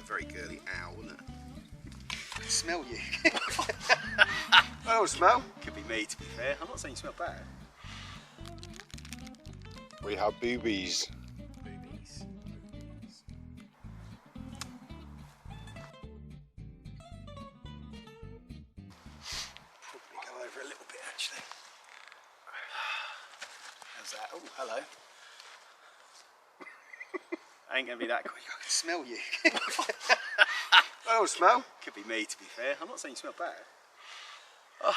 very girly owl, wouldn't it? I can smell you. I don't smell. Could be me, to be fair. I'm not saying you smell bad. We have boobies. Boobies. Probably go over a little bit, actually. How's that? Oh, hello. Ain't gonna be that quick. I can smell you. I don't smell. Could be me, to be fair. I'm not saying you smell bad. Oh.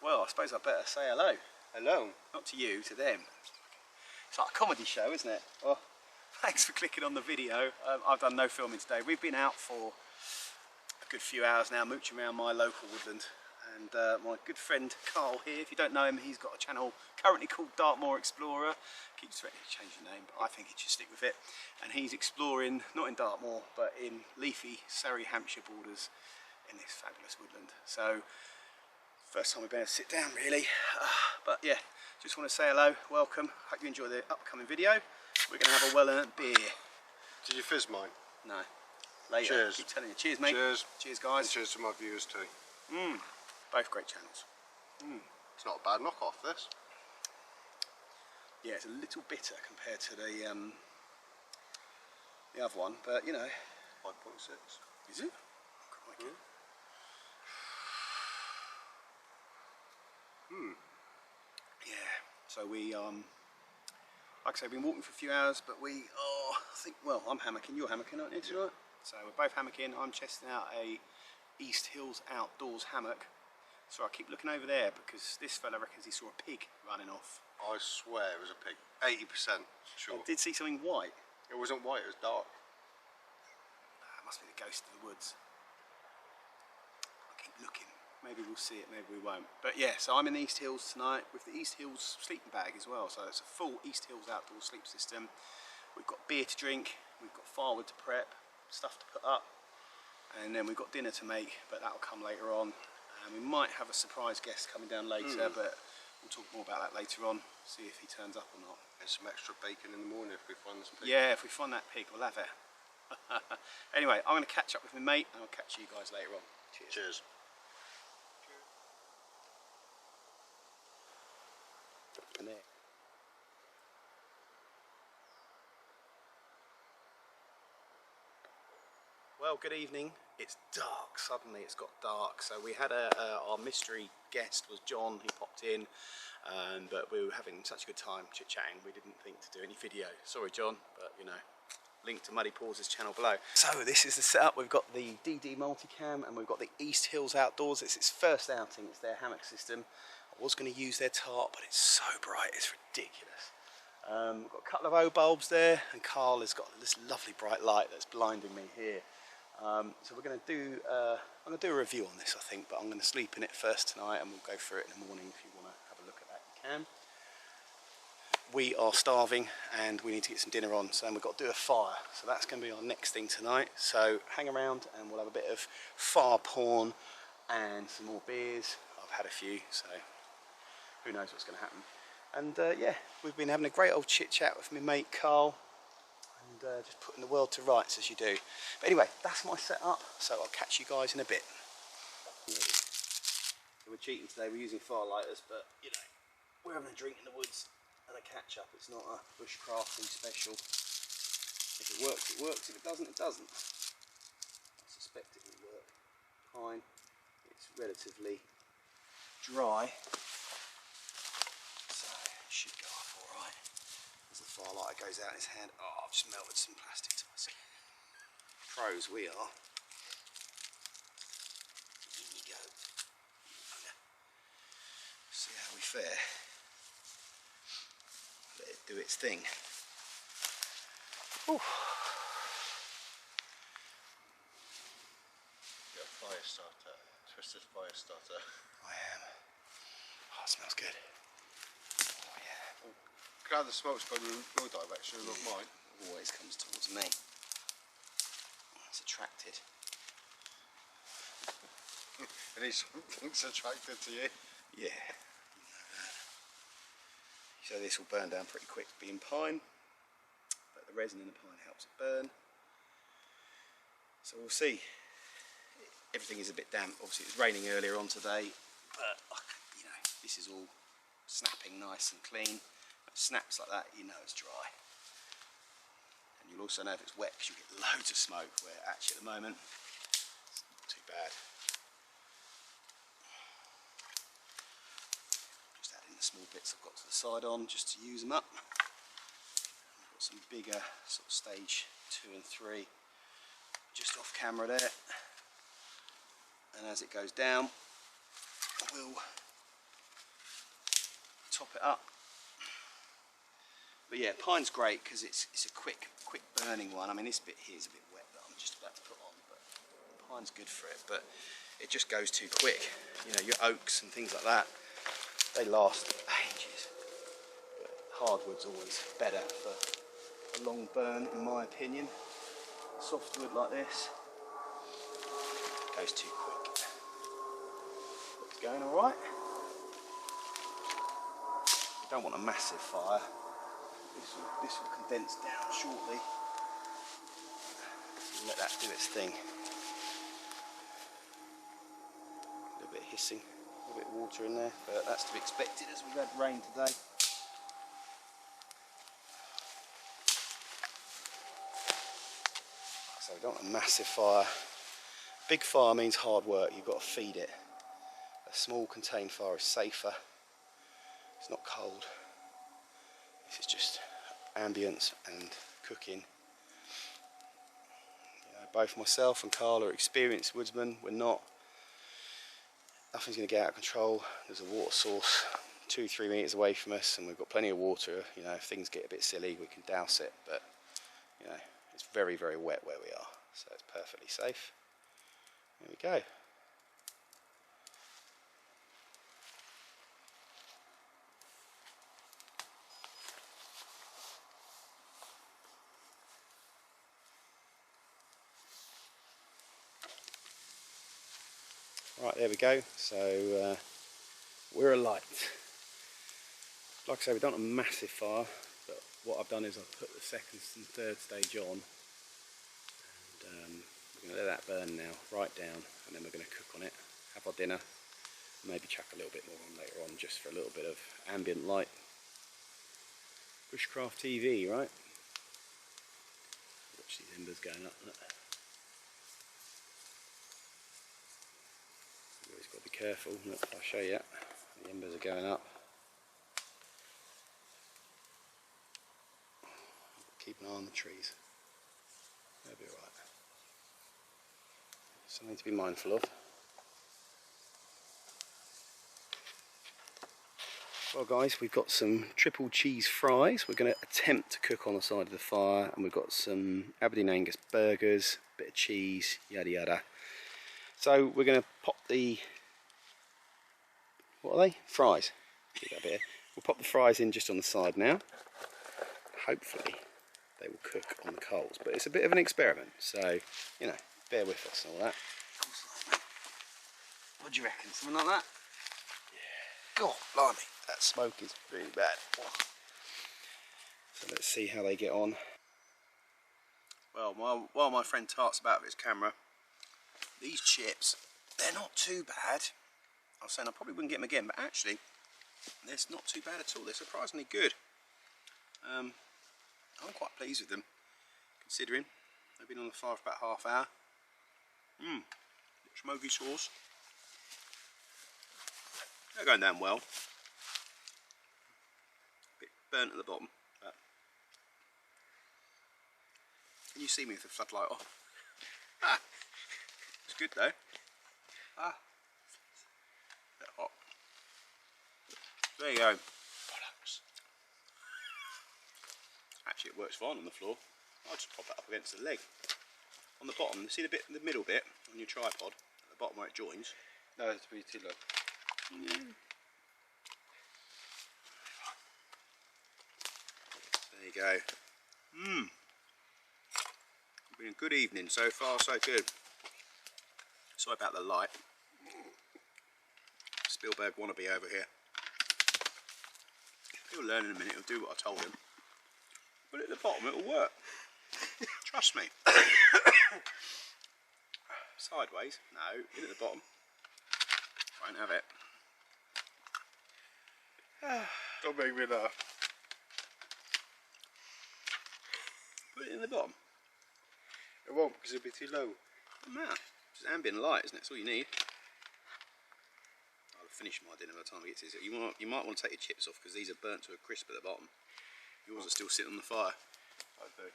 Well, I suppose I better say hello. Hello. Not to you, to them. It's like a comedy show, isn't it? Well, thanks for clicking on the video. I've done no filming today. We've been out for a good few hours now, mooching around my local woodland. And my good friend Carl here, if you don't know him, he's got a channel currently called Dartmoor Explorer. Keeps threatening to change the name, but I think he should stick with it. And he's exploring, not in Dartmoor, but in leafy Surrey, Hampshire borders in this fabulous woodland. So, first time we've been able to sit down, really. But yeah, just want to say hello, welcome. Hope you enjoy the upcoming video. We're going to have a well-earned beer. Did you fizz mine? No. Later. Cheers. Keep telling you. Cheers, mate. Cheers. Cheers, guys. And cheers to my viewers too. Both great channels. It's not a bad knockoff, this. Yeah, it's a little bitter compared to the other one, but you know. 5.6. Is it? Crikey. Yeah. So we like I say, we've been walking for a few hours, but I think, well, I'm hammocking, you're hammocking, aren't you, tonight? So we're both hammocking. I'm chesting out a East Hills Outdoors hammock. So I keep looking over there because this fella reckons he saw a pig running off. I swear it was a pig. 80% sure. I did see something white. It wasn't white, it was dark. It must be the ghost of the woods. I'll keep looking. Maybe we'll see it, maybe we won't. But yeah, so I'm in the East Hills tonight with the East Hills sleeping bag as well. So it's a full East Hills outdoor sleep system. We've got beer to drink, we've got firewood to prep, stuff to put up, and then we've got dinner to make, but that'll come later on. And we might have a surprise guest coming down later, but we'll talk more about that later on, see if he turns up or not. And some extra bacon in the morning if we find this pig. Yeah, if we find that pig, we'll have it. Anyway, I'm going to catch up with my mate and I'll catch you guys later on. Cheers. Cheers. Well, good evening. It's dark. Suddenly it's got dark. So we had our mystery guest was John. He popped in, but we were having such a good time chit-chatting. We didn't think to do any video. Sorry, John, but you know, link to Muddy Paws' channel below. So this is the setup. We've got the DD multicam and we've got the East Hills Outdoors. It's its first outing. It's their hammock system. I was going to use their tarp, but it's so bright. It's ridiculous. We've got a couple of O bulbs there, and Carl has got this lovely bright light that's blinding me here. So we're going to do, I'm going to do a review on this, I think, but I'm going to sleep in it first tonight and we'll go through it in the morning. If you want to have a look at that, you can. We are starving and we need to get some dinner on, so we've got to do a fire. So that's going to be our next thing tonight. So hang around and we'll have a bit of fire porn and some more beers. I've had a few, so who knows what's going to happen. And yeah, we've been having a great old chit chat with my mate Carl. And just putting the world to rights as you do. But anyway, that's my setup, so I'll catch you guys in a bit. We're cheating today, we're using firelighters, but you know, we're having a drink in the woods and a catch up. It's not a bushcrafting special. If it works, it works. If it doesn't, it doesn't. I suspect it will work. Fine. It's relatively dry, so it should go up all right. As the firelighter goes out in his hand, oh, I've just melted some plastic to myself. Pros we are. Here you go. See how we fare. Let it do its thing. Whew. Got a fire starter, twisted fire starter. I am. Oh, it smells good. Oh yeah. Glad the smoke's going in your direction and not mine. Always comes towards me. It's attracted. And he's something's attracted to you. Yeah. So this will burn down pretty quick being pine. But the resin in the pine helps it burn. So we'll see. Everything is a bit damp. Obviously it was raining earlier on today, but you know, this is all snapping nice and clean. When it snaps like that, you know it's dry. And you'll also know if it's wet because you'll get loads of smoke, where actually at the moment it's not too bad. Just adding the small bits I've got to the side on just to use them up. I've got some bigger sort of stage 2 and 3 just off camera there. And as it goes down, we'll top it up. But yeah, pine's great because it's a quick burning one. I mean, this bit here is a bit wet that I'm just about to put on, but pine's good for it. But it just goes too quick. You know, your oaks and things like that, they last ages. But hardwood's always better for a long burn, in my opinion. Softwood like this goes too quick. It's going all right. We don't want a massive fire. This will condense down shortly. Let that do its thing. A little bit of hissing, a little bit of water in there, but that's to be expected as we've had rain today. So we don't want a massive fire. Big fire means hard work, you've got to feed it. A small contained fire is safer. It's not cold. This is just ambience and cooking. You know, both myself and Carl are experienced woodsmen. We're not. Nothing's going to get out of control. There's a water source 2-3 meters away from us, and we've got plenty of water. You know, if things get a bit silly, we can douse it. But you know, it's very, very wet where we are, so it's perfectly safe. There we go. Right, there we go. So we're alight. Like I say, we don't have a massive fire, but what I've done is I've put the second and third stage on, and we're going to let that burn now, right down, and then we're going to cook on it, have our dinner, maybe chuck a little bit more on later on, just for a little bit of ambient light. Bushcraft TV, right? Watch these embers going up. Look. You've always got to be careful. Look, I'll show you. The embers are going up. Keep an eye on the trees. They'll be alright. Something to be mindful of. Well guys, we've got some triple cheese fries. We're going to attempt to cook on the side of the fire, and we've got some Aberdeen Angus burgers, bit of cheese, yada yada. So we're going to pop the, what are they? Fries. Keep that bit here. We'll pop the fries in just on the side now. Hopefully they will cook on the coals, but it's a bit of an experiment, so you know, bear with us and all that. What do you reckon? Something like that? Yeah. God, blimey, that smoke is really bad. So let's see how they get on. Well, while my friend tarts about with his camera, these chips, they're not too bad. I was saying I probably wouldn't get them again, but actually, they're not too bad at all. They're surprisingly good. I'm quite pleased with them, considering they've been on the fire for about half hour. Smoky sauce. They're going down well. A bit burnt at the bottom, but can you see me with the floodlight off? It's good though. Bit hot. There you go. Actually, it works fine on the floor. I'll just pop it up against the leg. On the bottom, see the bit, the middle bit on your tripod, at the bottom where it joins? No, it's pretty too low. Yeah. There you go. It's been a good evening so far, so good. Sorry about the light. Spielberg wannabe over here. He'll learn in a minute, he'll do what I told him. Put it at the bottom, it'll work. Trust me. Sideways? No, in at the bottom. Won't have it. Don't make me laugh. Put it in the bottom. It won't because it'll be too low. Doesn't matter. It's ambient light, isn't it? That's all you need. I'll have finished my dinner by the time it gets here. You might want to take your chips off because these are burnt to a crisp at the bottom. Yours are still sitting on the fire. I do.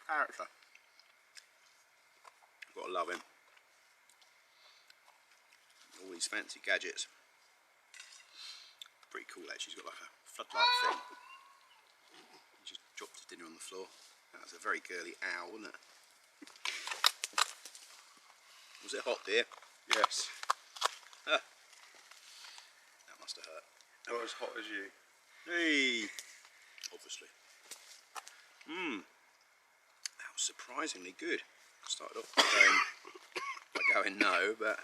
Character. Gotta love him. All these fancy gadgets. Pretty cool actually. He's got like a floodlight thing. He just dropped his dinner on the floor. That was a very girly owl, wasn't it? Was it hot, dear? Yes. That must have hurt. Not as hot as you. Hey! Obviously. That was surprisingly good. I started off by going no, but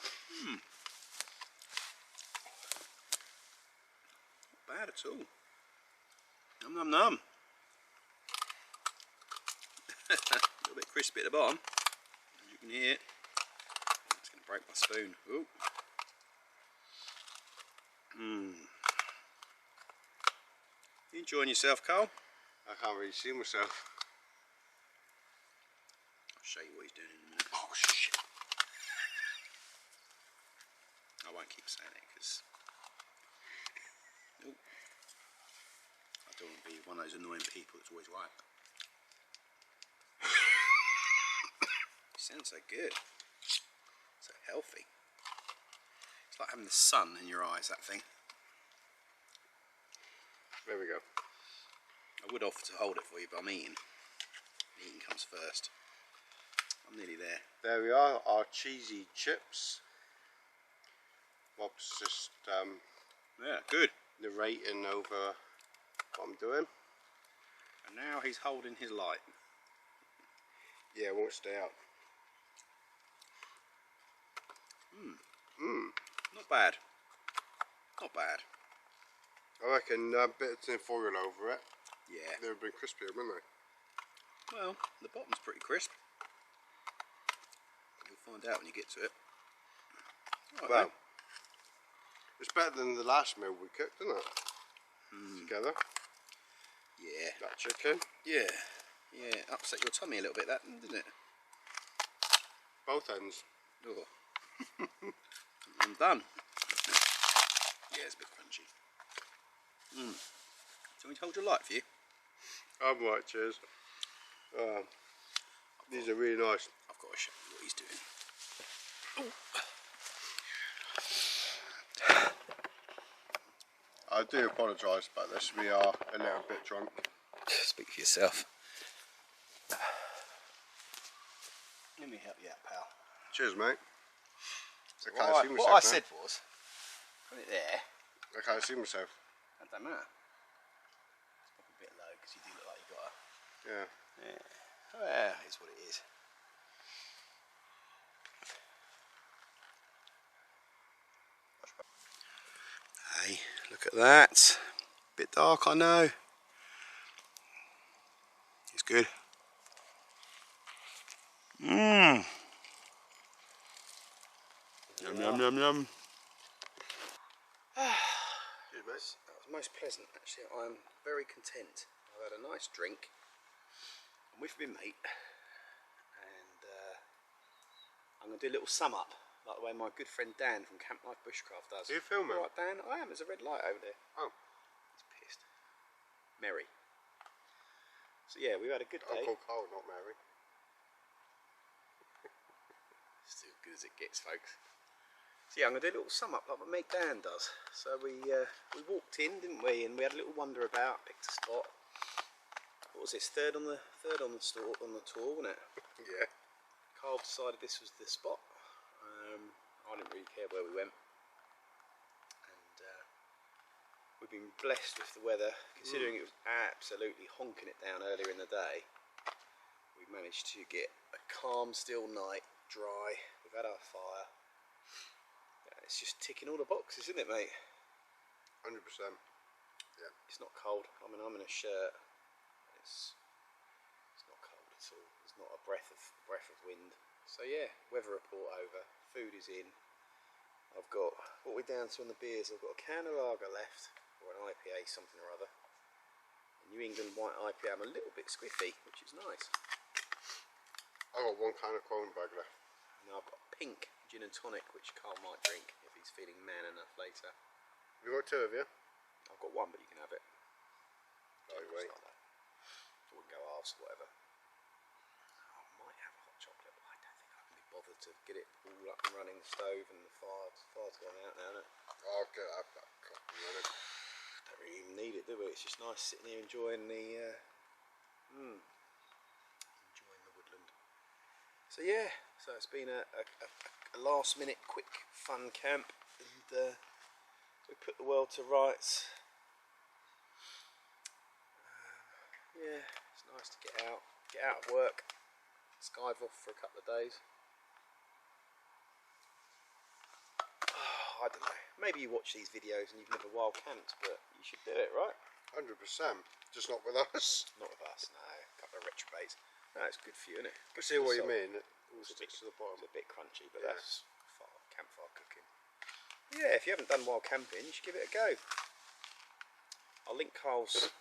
not bad at all. Num num num. A little bit crispy at the bottom, as you can hear. It's going to break my spoon. Ooh. You enjoying yourself, Carl? I can't really see myself. I'll show you what he's doing in a minute. Oh shit. I won't keep saying it because I don't want to be one of those annoying people that's always right. You sound so good. So healthy. It's like having the sun in your eyes, that thing. There we go. I would offer to hold it for you, but I'm eating. Eating comes first. I'm nearly there. There we are, our cheesy chips. Bob's just Yeah, good. narrating over what I'm doing. And now he's holding his light. Yeah, it won't stay out. Not bad. Not bad. I reckon a bit of tin foil over it. Yeah. They would have been crispier, wouldn't they? Well, the bottom's pretty crisp. You'll find out when you get to it. Right, Well, mate. it's better than the last meal we cooked, isn't it? Together. Yeah. That chicken. Yeah. Yeah. Upset your tummy a little bit, that, didn't it? Both ends. Oh. I'm done. Yeah, it's a bit crunchy. Do you want me to hold your light for you? I'm right, cheers. These are really nice. I've got to show you what he's doing. I do apologise about this. We are a little bit drunk. Speak for yourself. Let me help you out, pal. Cheers, mate. What I said was, put it there. I can't see myself. That don't matter. It's probably a bit low because you do look like you got a... Yeah. Yeah. Well, it's what it is. Hey, look at that. Bit dark, I know. It's good. Yum, yum, yum, yum. Cheers, mate. That was most pleasant, actually. I'm very content. I've had a nice drink. I'm with my mate, and I'm going to do a little sum up, like the way my good friend Dan from Camp Life Bushcraft does. Are you filming? All right, Dan, I am. There's a red light over there. Oh. He's pissed. Merry. So yeah, we've had a good day. I'm called Carl, not Mary. Still as good as it gets, folks. So yeah, I'm going to do a little sum up like my mate Dan does. So we walked in, didn't we? And we had a little wander about, picked a spot. What was this? Third on the tour, wasn't it? Yeah. Carl decided this was the spot. I didn't really care where we went, and we've been blessed with the weather. Considering it was absolutely honking it down earlier in the day, we managed to get a calm, still night, dry. We've had our fire. It's just ticking all the boxes, isn't it, mate? 100%. Yeah. It's not cold. I mean, I'm in a shirt. it's not cold at all. There's not a breath of wind. So yeah, weather report over. Food is in. I've got what we're down to on the beers. I've got a can of lager left, or an IPA, something or other. A New England white IPA. I'm a little bit squiffy, which is nice. I've got one kind of Kronenberg left. And I've got pink gin and tonic, which Carl might drink if he's feeling man enough later. You got two of you? I've got one, but you can have it. Lightweight. Like that. I wouldn't go halves or whatever. I might have a hot chocolate, but I don't think I can be bothered to get it all up and running. The stove and the fire's gone out now, isn't it? I'll get that cup and running. Don't really even need it, do we? It's just nice sitting here enjoying the enjoying the woodland. So yeah, so it's been a last minute quick fun camp, and we put the world to rights. Yeah, it's nice to get out of work, skive off for a couple of days. I don't know, maybe you watch these videos and you've never wild camped, but you should do it, right? 100%. Just not with us. Not with us, no. A couple of retrobates. No, it's good for you, isn't it? I see what you mean. It all sticks to the bottom. It's a bit crunchy, but Yeah. that's campfire cooking. Yeah, if you haven't done wild camping, you should give it a go. I'll link Carl's.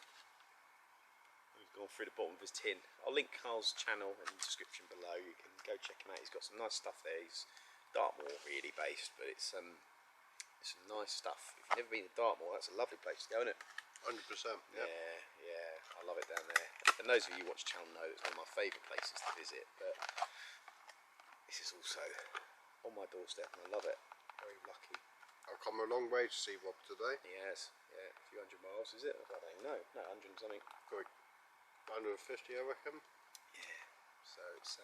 He's gone through the bottom of his tin. I'll link Carl's channel in the description below. You can go check him out. He's got some nice stuff there. He's Dartmoor really based, but it's some nice stuff. If you've never been to Dartmoor, that's a lovely place to go, isn't it? 100%. Yeah. Yeah, I love it down there. And those of you who watch the channel know it's one of my favourite places to visit, but this is also on my doorstep and I love it. Very lucky. I've come a long way to see Rob today. He has, yeah, a few hundred miles, is it? I don't even know. No, 100 and something. Good. 150, I reckon. Yeah, so it's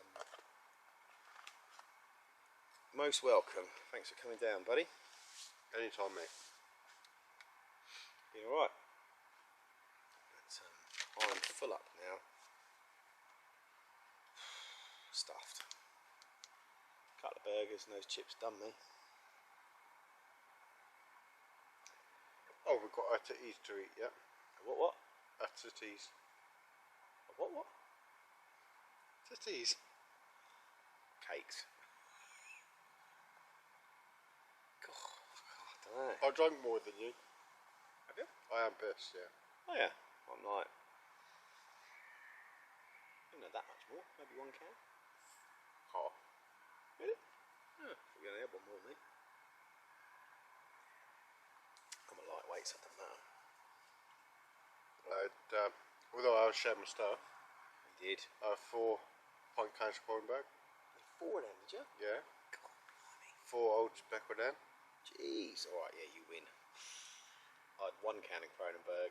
most welcome. Thanks for coming down, buddy. Anytime, mate. Been alright. But I'm full up now. Stuffed. Couple of burgers and those chips done me. Oh, we've got our titties to eat, yeah? What? Our titties. What? Titties. Cakes. God, I don't know. I drank more than you. Have you? I am pissed, yeah. Oh yeah. I'm like, I don't know that much more. Maybe one can. Half. Really? Oh, we're gonna have one more than me. I'm a lightweight, so it doesn't matter. Although I was sharing my stuff, You did. 4 pint cans of Kronenberg. 4 of them, did you? Yeah. God, blimey. 4 old Speckle then. Jeez. Alright, yeah, you win. I had 1 can of Kronenberg.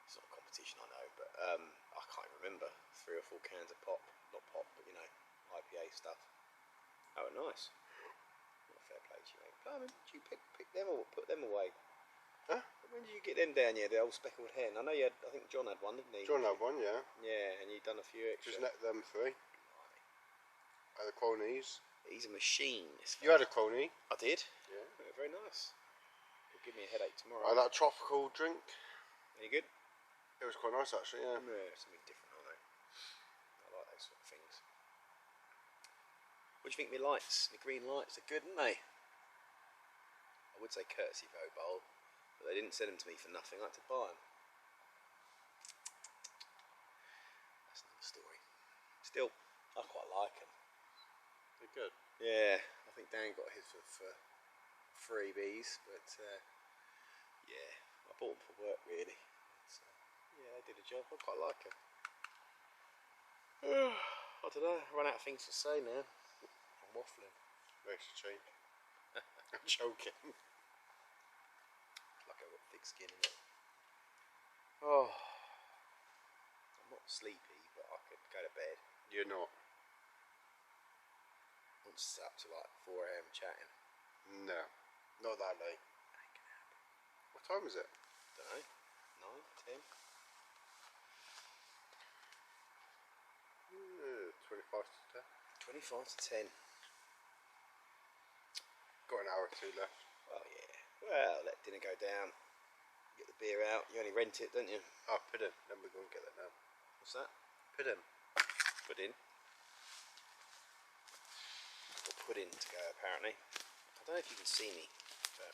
It's not a competition, I know, but I can't even remember. 3 or 4 cans of pop. Not pop, but you know, IPA stuff. Oh, nice. Not fair play to you, mate. Blimey, did you pick them or put them away? Huh? When did you get them down here, the old speckled hen? I know you had, I think John had one, didn't he? John had one, yeah. Yeah, and you'd done a few extra. Just net them 3. And the cronies. He's a machine. This You fella. had a crony. I did. Yeah. Oh, very nice. It'll give me a headache I tomorrow. had that tropical drink. Any good? It was quite nice actually, yeah. Yeah, something different, I know. I like those sort of things. What do you think of my lights? My green lights, they're good, aren't they? I would say courtesy vote bowl, but they didn't send them to me for nothing. I had to buy them. That's another story. Still, I quite like them. They're good. Yeah, I think Dan got his for freebies, but yeah, I bought them for work really. So, yeah, they did a job. I quite like them. I don't know. I run out of things to say now. I'm waffling. Makes a change. I'm joking. Like I've got thick skin in it. Oh, I'm not sleepy, but I could go to bed. You're not. Once it's up to like 4 AM chatting. No. Not that late. I can happen. What time is it? Don't know. 9, 10. 25 to 25 to 10. 10. Got an hour or 2 left. Oh yeah. Well, let dinner go down. Get the beer out. You only rent it, don't you? Oh, put it. Then we're going to get that now. What's that? Pudding. Pudding. I've got pudding to go apparently. I don't know if you can see me, but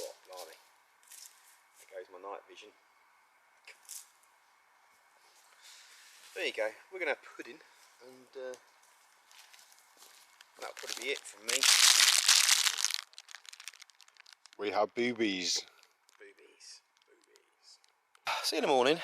oh, blimey. There goes my night vision. There you go. We're gonna have pudding, and that'll probably be it from me. We have boobies. Boobies. See you in the morning.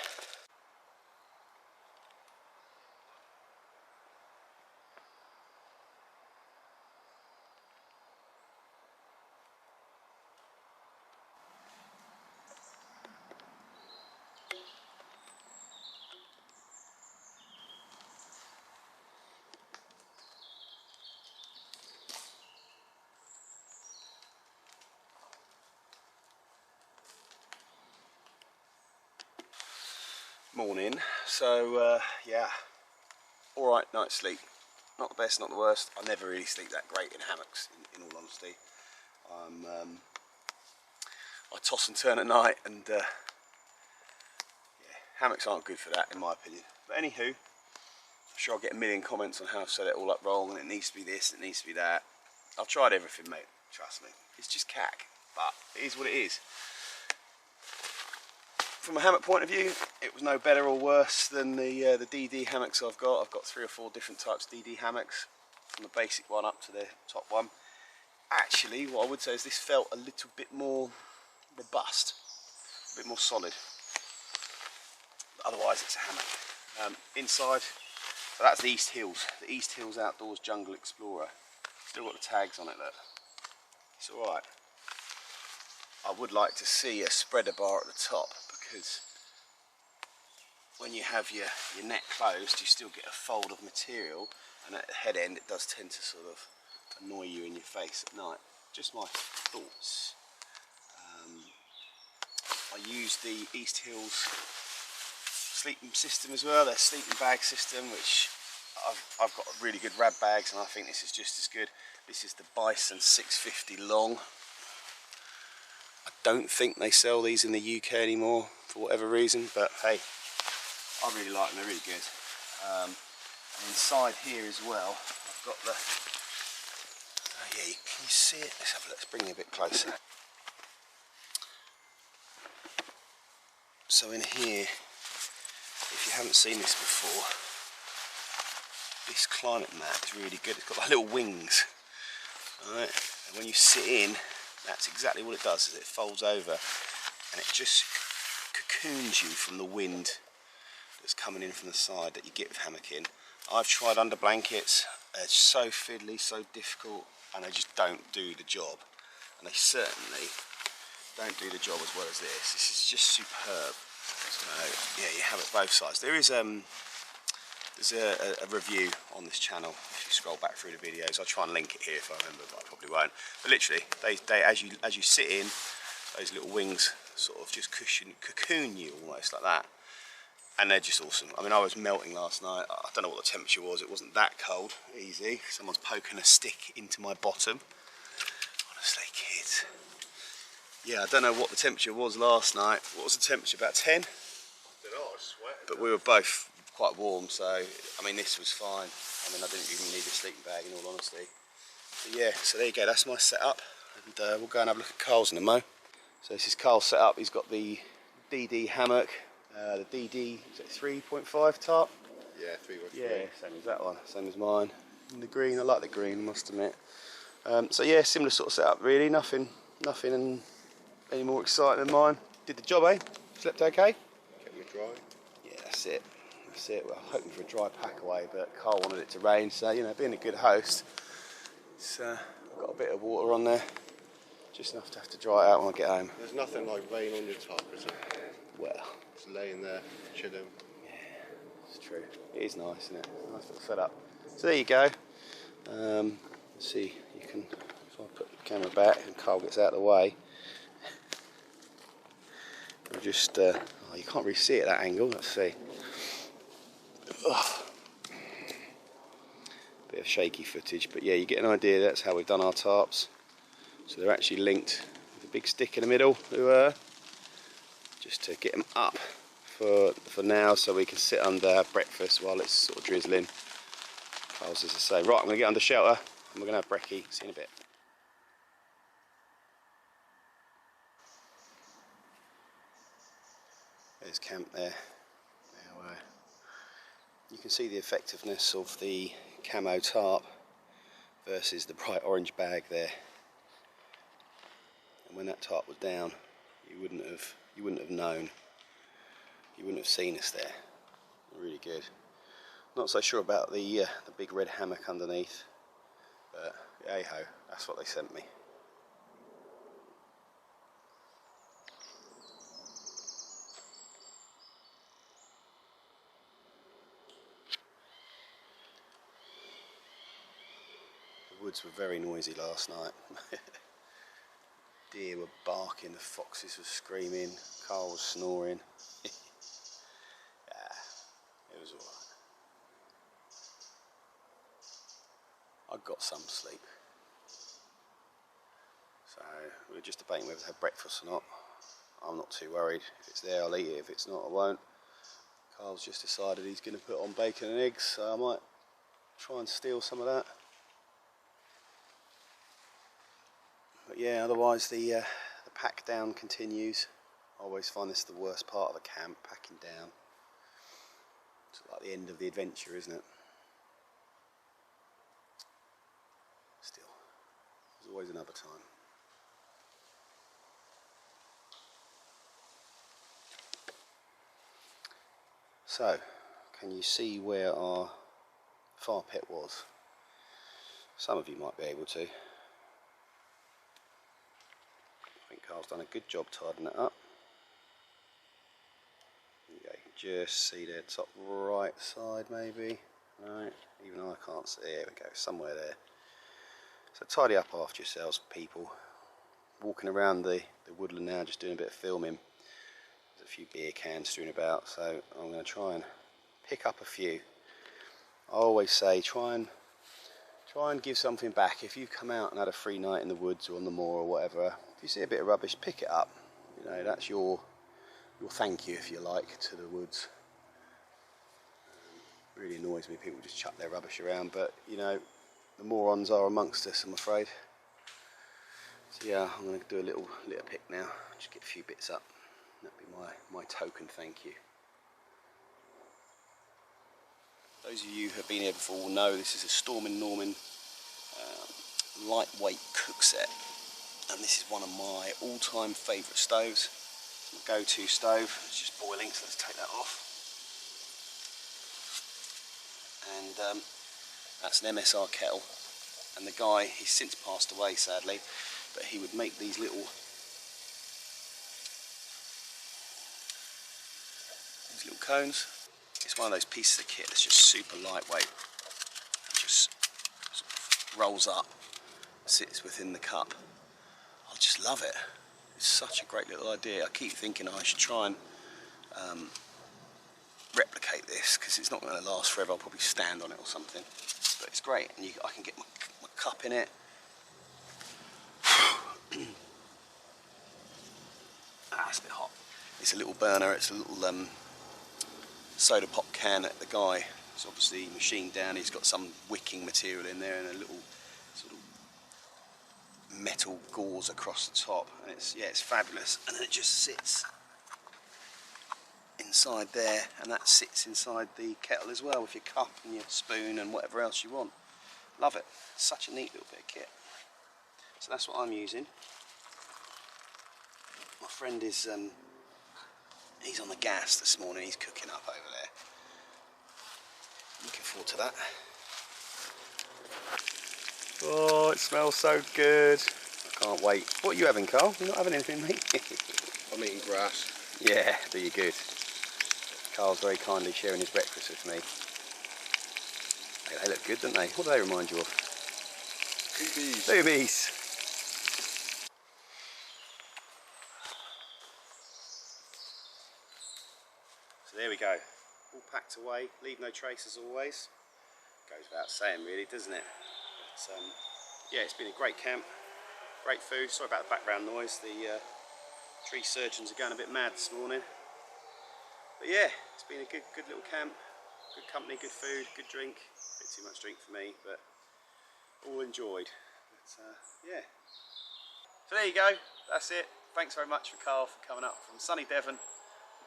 Morning. So yeah, all right night's sleep. Not the best, not the worst. I never really sleep that great in hammocks, in all honesty. I toss and turn at night, and yeah, hammocks aren't good for that, in my opinion. But anywho, I'm sure I'll get a million comments on how I've set it all up wrong, and it needs to be this, it needs to be that. I've tried everything, mate. Trust me. It's just cack, but it is what it is. From a hammock point of view, it was no better or worse than the DD hammocks I've got. I've got 3 or 4 different types of DD hammocks, from the basic one up to the top one. Actually, what I would say is this felt a little bit more robust, a bit more solid. But otherwise, it's a hammock. Inside, so that's the East Hills Outdoors Jungle Explorer. Still got the tags on it, look. It's alright. I would like to see a spreader bar at the top, because when you have your net closed, you still get a fold of material, and at the head end it does tend to sort of annoy you in your face at night. Just my thoughts. I use the East Hills sleeping system as well, their sleeping bag system, which I've got really good rab bags, and I think this is just as good. This is the Bison 650 long. I don't think they sell these in the UK anymore for whatever reason, but hey, I really like them, they're really good. And inside here as well, I've got the, oh yeah, can you see it? Let's have a look, let's bring it a bit closer. So in here, if you haven't seen this before, this climate mat is really good. It's got like little wings, alright, and when you sit in, that's exactly what it does, is it folds over and it just cocoons you from the wind that's coming in from the side that you get with hammocking. I've tried under blankets, it's so fiddly, so difficult, and they just don't do the job. And they certainly don't do the job as well as this. This is just superb. So yeah, you have it both sides. There is there's a review on this channel. If you scroll back through the videos, I'll try and link it here if I remember, but I probably won't. But literally, they as you sit in, those little wings sort of just cocoon you almost like that, and they're just awesome. I mean, I was melting last night. I don't know what the temperature was. It wasn't that cold. Easy. Someone's poking a stick into my bottom. Honestly, kids. Yeah, I don't know what the temperature was last night. What was the temperature? About 10? I don't know, I was sweating. But we were both quite warm, so I mean this was fine. I mean, I didn't even need a sleeping bag in all honesty. But yeah, so there you go, that's my setup, and we'll go and have a look at Carl's in a mo. So this is Carl's setup. He's got the DD hammock, the DD, is it 3.5 tarp? Yeah, 3.3. Yeah, same as that one, same as mine. And the green, I like the green, I must admit. So yeah, similar sort of setup really, nothing any more exciting than mine. Did the job, eh? Slept okay? Kept me dry. Yeah, that's it. That's it. Well, I'm hoping for a dry pack away, but Carl wanted it to rain, so you know, being a good host, it's got a bit of water on there, just enough to have to dry it out when I get home. There's nothing like rain on your top, is it? Well, just laying there, chilling. Yeah, it's true. It is nice, isn't it? Nice little setup. So there you go. Let's see, you can, if I put the camera back and Carl gets out of the way, we'll just, oh, you can't really see it at that angle, let's see. Ugh. Bit of shaky footage, but yeah, you get an idea. That's how we've done our tarps. So they're actually linked with a big stick in the middle, just to get them up for now, so we can sit under, have breakfast while it's sort of drizzling. Carl's as I say. Right, I'm going to get under shelter and we're going to have brekkie. See you in a bit. There's camp there. Now, you can see the effectiveness of the camo tarp versus the bright orange bag there. And when that tarp was down, you wouldn't have known. You wouldn't have seen us there. Really good. Not so sure about the big red hammock underneath, but hey ho, that's what they sent me. The woods were very noisy last night. Deer were barking, the foxes were screaming, Carl was snoring. Yeah, it was alright. I got some sleep. So we were just debating whether to have breakfast or not. I'm not too worried. If it's there, I'll eat it. If it's not, I won't. Carl's just decided he's going to put on bacon and eggs, so I might try and steal some of that. But yeah, otherwise the pack down continues. I always find this the worst part of a camp, packing down. It's like the end of the adventure, isn't it? Still, there's always another time. So, can you see where our fire pit was? Some of you might be able to. I think Carl's done a good job tidying it up. There you go, you can just see the top right side maybe. Right, even I can't see. There we go, somewhere there. So tidy up after yourselves, people. Walking around the woodland now, just doing a bit of filming. There's a few beer cans strewn about, so I'm going to try and pick up a few. I always say try and give something back. If you've come out and had a free night in the woods or on the moor or whatever, if you see a bit of rubbish, pick it up. You know, that's your thank you, if you like, to the woods. Really annoys me people just chuck their rubbish around, but you know, the morons are amongst us, I'm afraid. So yeah, I'm going to do a little pick now, just get a few bits up. That'd be my token thank you. Those of you who have been here before will know this is a Storm & Norman lightweight cook set, and this is one of my all-time favourite stoves. It's my go-to stove. It's just boiling, so let's take that off. And that's an MSR kettle, and the guy, he's since passed away sadly, but he would make these little cones. It's one of those pieces of kit that's just super lightweight. It just sort of rolls up, sits within the cup. I just love it. It's such a great little idea. I keep thinking I should try and replicate this, because it's not going to last forever. I'll probably stand on it or something. But it's great, and I can get my cup in it. It's a bit hot. It's a little burner. It's a little soda pop can that the guy has obviously machined down. He's got some wicking material in there and a little sort of metal gauze across the top, and it's fabulous. And then it just sits inside there, and that sits inside the kettle as well with your cup and your spoon and whatever else you want. Love it. Such a neat little bit of kit. So that's what I'm using. My friend is he's on the gas this morning. He's cooking up over there. Looking forward to that. Oh, it smells so good. I can't wait. What are you having, Carl? You're not having anything, mate? I'm eating grass. Yeah, do you good. Carl's very kindly sharing his breakfast with me. They look good, don't they? What do they remind you of? Boobies. Boobies. So there we go, all packed away, leave no trace as always. Goes without saying really, doesn't it? But, yeah, it's been a great camp, great food. Sorry about the background noise, the tree surgeons are going a bit mad this morning. But yeah, it's been a good little camp, good company, good food, good drink. A bit too much drink for me, but all enjoyed. But, yeah. So there you go, that's it. Thanks very much for Carl for coming up from sunny Devon,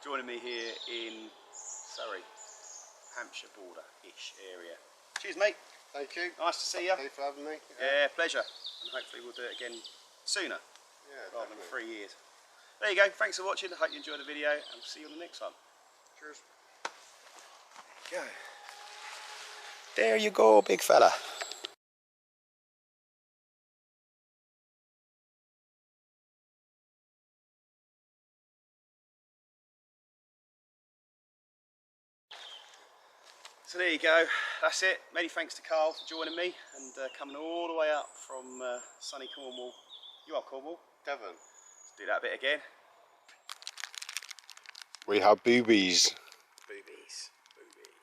joining me here in Surrey, Hampshire border-ish area. Cheers, mate. Thank you. Nice to see you. Thank you for having me. Yeah, pleasure. And hopefully we'll do it again sooner, Yeah, rather than definitely. 3 years. There you go, thanks for watching. I hope you enjoyed the video, and we'll see you on the next one. Cheers. There you go. There you go, big fella. So there you go, that's it. Many thanks to Carl for joining me and coming all the way up from sunny Cornwall. You are Cornwall. Devon. Let's do that bit again. We have boobies. Boobies, boobies.